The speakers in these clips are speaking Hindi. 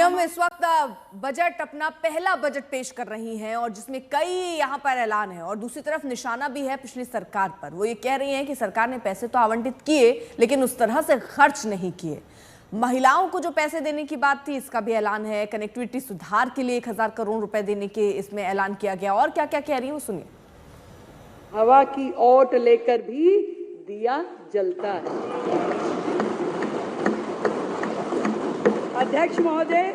पीएम इस वक्त बजट अपना पहला बजट पेश कर रही हैं और जिसमें कई यहां पर ऐलान है और दूसरी तरफ निशाना भी है पिछली सरकार पर। वो ये कह रही हैं कि सरकार ने पैसे तो आवंटित किए लेकिन उस तरह से खर्च नहीं किए। महिलाओं को जो पैसे देने की बात थी इसका भी ऐलान है। कनेक्टिविटी सुधार के लिए 1000 करोड़ रुपए देने के इसमें ऐलान किया गया। और क्या क्या कह रही है वो सुनिए। हवा की ओट लेकर भी दिया जलता है। अध्यक्ष महोदय,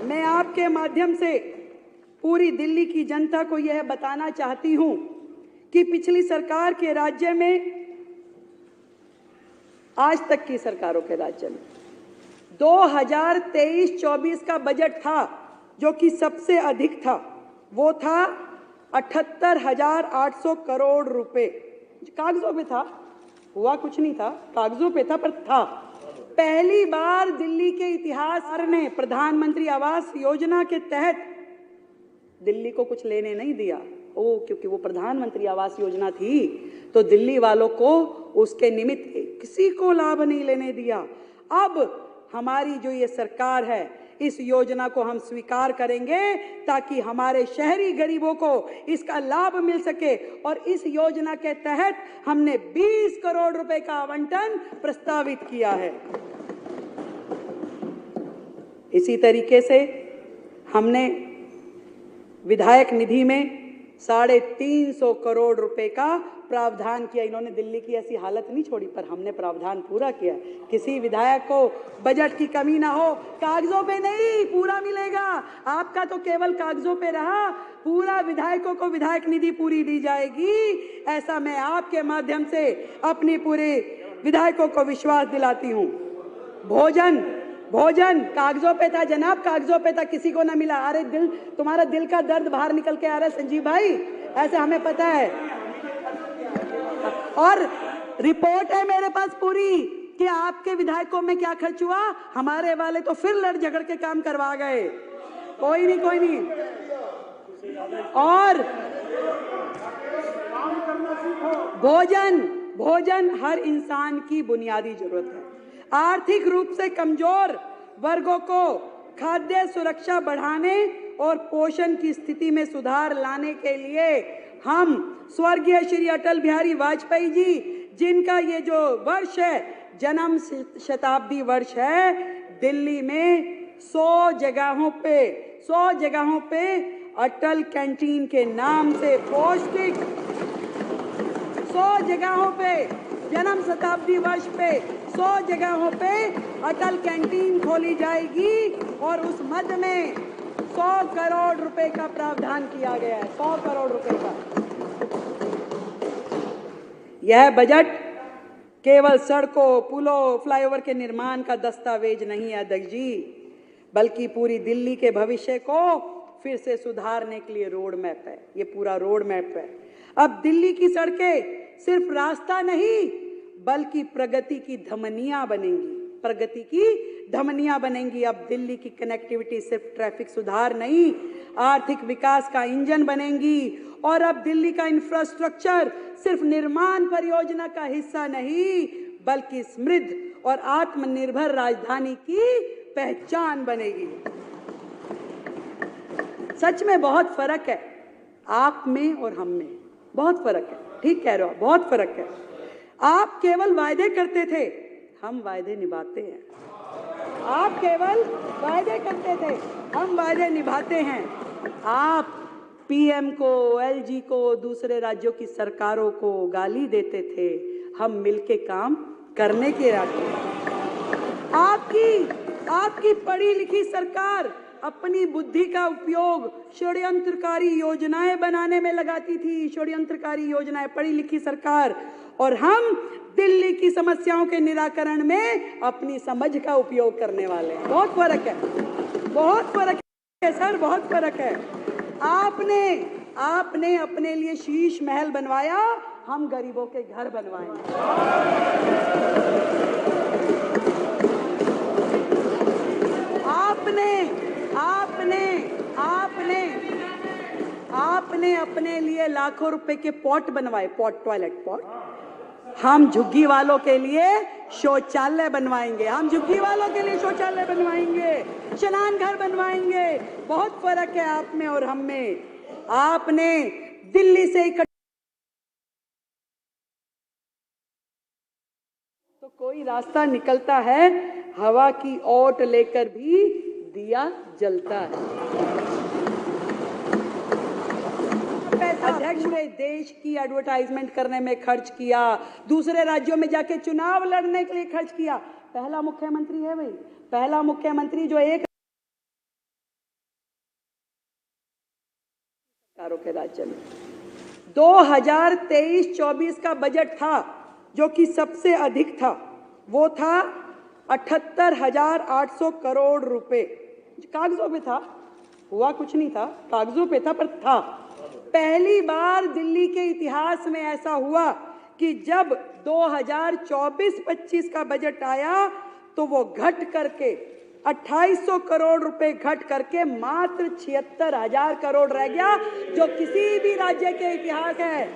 मैं आपके माध्यम से पूरी दिल्ली की जनता को यह बताना चाहती हूं कि पिछली सरकार के राज्य में, आज तक की सरकारों के राज्य में 2023-24 का बजट था जो कि सबसे अधिक था, वो था 78,800 करोड़ रुपए। कागजों पे था, हुआ कुछ नहीं था, कागजों पे था पर था। पहली बार दिल्ली के इतिहास ने प्रधानमंत्री आवास योजना के तहत दिल्ली को कुछ लेने नहीं दिया। क्योंकि वो प्रधानमंत्री आवास योजना थी तो दिल्ली वालों को उसके निमित्त किसी को लाभ नहीं लेने दिया। अब हमारी जो ये सरकार है, इस योजना को हम स्वीकार करेंगे ताकि हमारे शहरी गरीबों को इसका लाभ मिल सके। और इस योजना के तहत हमने 20 करोड़ रुपए का आवंटन प्रस्तावित किया है। इसी तरीके से हमने विधायक निधि में 350 करोड़ रुपए का प्रावधान किया। इन्होंने दिल्ली की ऐसी हालत नहीं छोड़ी पर हमने प्रावधान पूरा किया। किसी विधायक को बजट की कमी ना हो, कागजों पे नहीं, पूरा मिलेगा। आपका तो केवल कागजों पे रहा, पूरा विधायकों को विधायक निधि पूरी दी जाएगी। ऐसा मैं आपके माध्यम से अपनी पूरे विधायकों को विश्वास दिलाती हूँ। भोजन कागजों पे था जनाब, कागजों पे था, किसी को ना मिला। अरे तुम्हारा दिल का दर्द बाहर निकल के आ रहा है संजीव भाई, ऐसे हमें पता है। और रिपोर्ट है मेरे पास पूरी कि आपके विधायकों में क्या खर्च हुआ। हमारे वाले तो फिर लड़ झगड़ के काम करवा गए। कोई नहीं। और भोजन हर इंसान की बुनियादी जरूरत है। आर्थिक रूप से कमजोर वर्गों को खाद्य सुरक्षा बढ़ाने और पोषण की स्थिति में सुधार लाने के लिए हम स्वर्गीय श्री अटल बिहारी वाजपेयी जी, जिनका ये जो वर्ष है जन्म शताब्दी वर्ष है, दिल्ली में 100 जगहों पे अटल कैंटीन के नाम से पौष्टिक 100 जगहों पे जन्म शताब्दी वर्ष पे 100 जगहों पे अटल कैंटीन खोली जाएगी और उस मद में 100 करोड़ रुपए का प्रावधान किया गया है। 100 करोड़ रुपए का। यह बजट केवल सड़कों, पुलों, फ्लाईओवर के निर्माण का दस्तावेज नहीं है अध्यक्ष जी, बल्कि पूरी दिल्ली के भविष्य को फिर से सुधारने के लिए रोड मैप है। ये पूरा रोड मैप है। अब दिल्ली की सड़कें सिर्फ रास्ता नहीं बल्कि प्रगति की धमनियां बनेंगी। अब दिल्ली की कनेक्टिविटी सिर्फ ट्रैफिक सुधार नहीं, आर्थिक विकास का इंजन बनेंगी। और अब दिल्ली का इंफ्रास्ट्रक्चर सिर्फ निर्माण परियोजना का हिस्सा नहीं बल्कि समृद्ध और आत्मनिर्भर राजधानी की पहचान बनेगी। सच में बहुत फर्क है आप में और हम में, बहुत फर्क है। ठीक कह रहे हो, बहुत फर्क है। आप केवल वायदे करते थे, हम वायदे निभाते हैं। आप केवल वायदे करते थे, हम वायदे निभाते हैं। आप पीएम को, एलजी को, दूसरे राज्यों की सरकारों को गाली देते थे, हम मिलके काम करने के इरादे। आपकी पढ़ी लिखी सरकार अपनी बुद्धि का उपयोग षड्यंत्रकारी योजनाएं बनाने में लगाती थी, षड्यंत्रकारी योजनाएं, पढ़ी लिखी सरकार। और हम दिल्ली की समस्याओं के निराकरण में अपनी समझ का उपयोग करने वाले हैं। बहुत फर्क है सर, बहुत फर्क है। आपने अपने लिए शीश महल बनवाया, हम गरीबों के घर बनवाएंगे। आपने अपने लिए लाखों रुपए के पॉट बनवाए, टॉयलेट पॉट। हम झुग्गी वालों के लिए शौचालय बनवाएंगे, हम झुग्गी वालों के लिए शौचालय बनवाएंगे, शनान घर बनवाएंगे। बहुत फर्क है आप में और हम में। आपने दिल्ली से तो कोई रास्ता निकलता है, हवा की ओट लेकर भी दिया जलता है। अध्यक्ष ने देश की एडवर्टाइजमेंट करने में खर्च किया, दूसरे राज्यों में जाके चुनाव लड़ने के लिए खर्च किया। पहला मुख्यमंत्री है भाई, पहला मुख्यमंत्री जो एक सरकारों के राज्य में 2023-24 का बजट था जो कि सबसे अधिक था, वो था 78,800 करोड़ रुपए। कागजों पे था, हुआ कुछ नहीं था, कागजों पे था पर था। पहली बार दिल्ली के इतिहास में ऐसा हुआ कि जब 2024-25 का बजट आया तो वो घट करके 2800 करोड़ रुपए घट करके मात्र 76,000 करोड़ रह गया, जो किसी भी राज्य के इतिहास है।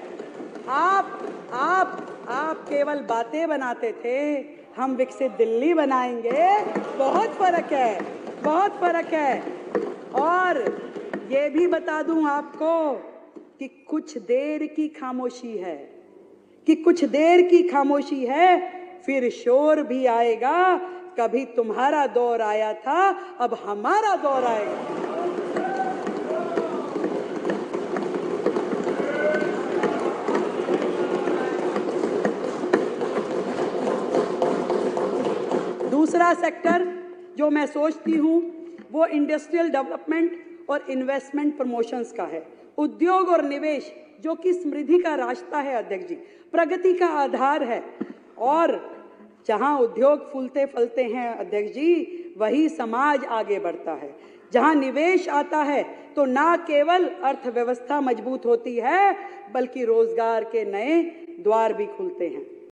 आप केवल बातें बनाते थे, हम विकसित दिल्ली बनाएंगे। बहुत फर्क है, बहुत फर्क है। और ये भी बता दूं आपको कि कुछ देर की खामोशी है, कि कुछ देर की खामोशी है, फिर शोर भी आएगा। कभी तुम्हारा दौर आया था, अब हमारा दौर आएगा। दूसरा सेक्टर जो मैं सोचती हूँ वो इंडस्ट्रियल डेवलपमेंट और इन्वेस्टमेंट प्रमोशंस का है। उद्योग और निवेश जो कि समृद्धि का रास्ता है अध्यक्ष जी, प्रगति का आधार है। और जहां उद्योग फूलते फलते हैं अध्यक्ष जी, वही समाज आगे बढ़ता है। जहां निवेश आता है तो ना केवल अर्थव्यवस्था मजबूत होती है, बल्कि रोजगार के नए द्वार भी खुलते हैं।